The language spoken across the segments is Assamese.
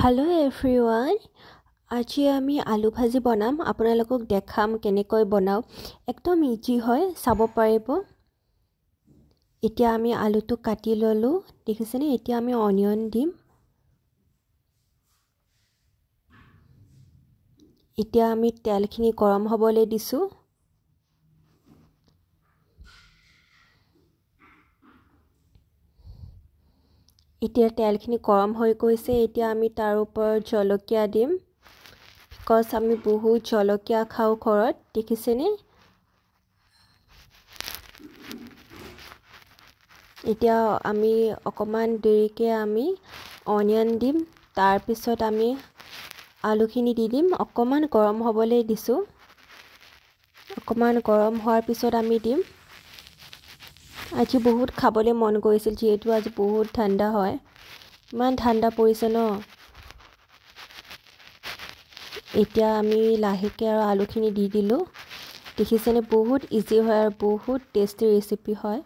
Hello everyone. আজি আমি আলু ভাজি বনাম আপোনালোকক দেখাম কেনেকৈ বনাও একদম ইজি হয় চাব পাৰিব এতিয়া আমি আলুটো কাটি ললো দেখিছেনে এতিয়া আমি অনিয়ন দিম এতিয়া আমি তেলখিনি গৰম হ'বলৈ দিছো এতিয়া তেলখিনি গৰম হৈ গৈছে এতিয়া আমি তাৰ ওপৰত জলকীয়া দিম বিকজ আমি বহুত জলকীয়া খাও ঘৰত দেখিছেনে এতিয়া আমি অকমান দেৰিকে আমি অনিয়ন দিম তাৰ পিছত আমি আলুখিনি দি দিম অকমান গৰম হ'বলৈ দিছো অকমান গৰম হোৱাৰ পিছত আমি দিম আজি বহুত খাবলৈ মন গৈছিল যেহেতু আজি বহুত ঠাণ্ডা হয় মান ঠাণ্ডা পৰিছে ন এতিয়া আমি লাহেকে আৰু আলুখিনি দি দিলো দেখিছেনে বহুত ইজি হয় আৰু বহুত টেষ্টি ৰেচিপি হয়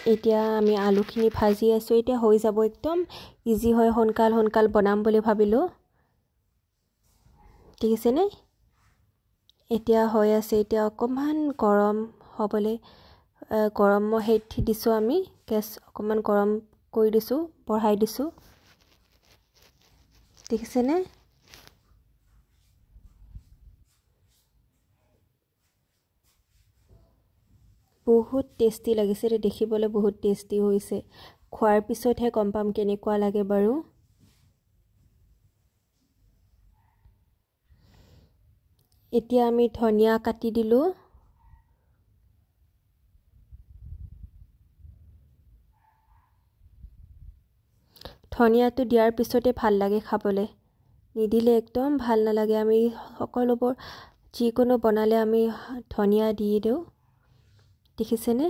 এতিয়া আমি আলুখিনি ভাজি আছো এতিয়া হৈ যাব একদম ইজি হয় হনকাল বনাম বুলি ভাবিলো দেখিছেনে এতিয়া হৈ আছে এতিয়া অকমান গৰম হ'বলৈ গৰম হেতি দিছো আমি গেছ অকমান গৰম কৰি দিছো বঢ়াই দিছো দেখিছেনে বহুত টেষ্টি লাগিছে দেখিবলৈ বহুত টেষ্টি হৈছে খোৱাৰ পিছতহে গম পাম কেনেকুৱা লাগে বাৰু এতিয়া আমি ধনিয়া কাটি দিলো ধনিয়াটো দিয়াৰ পিছতে ভাল লাগে খাবলৈ নিদিলে একদম ভাল নালাগে আমি সকলোবোৰ যিকোনো বনালে আমি ধনিয়া দি দিও দেখিছেনে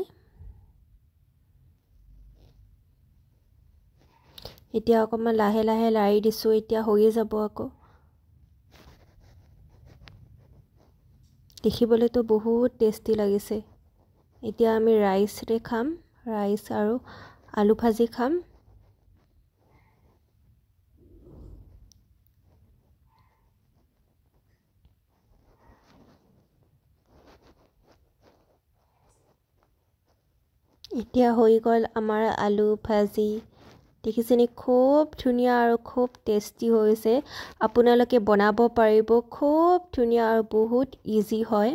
এতিয়া অকমান লাহে লাহে লাৰি দিছো এতিয়া হৈ যাব আকৌ দেখিবলৈ তো বহুত টেষ্টি লাগিছে এতিয়া আমি ৰাইস ৰে খাম ৰাইস আৰু আলু ভাজি খাম এতিয়া হৈ গল আমাৰ আলু ভাজি দেখিছেনে খুব ধুনিয়া আৰু খুব টেষ্টি হৈছে আপোনালোকে বনাব পাৰিব খুব ধুনিয়া আৰু বহুত ইজি হয়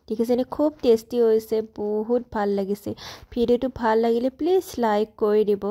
দেখিছেনে খুব টেষ্টি হৈছে বহুত ভাল লাগিছে ভিডিওটো ভাল লাগিলে প্লিজ লাইক কৰি দিব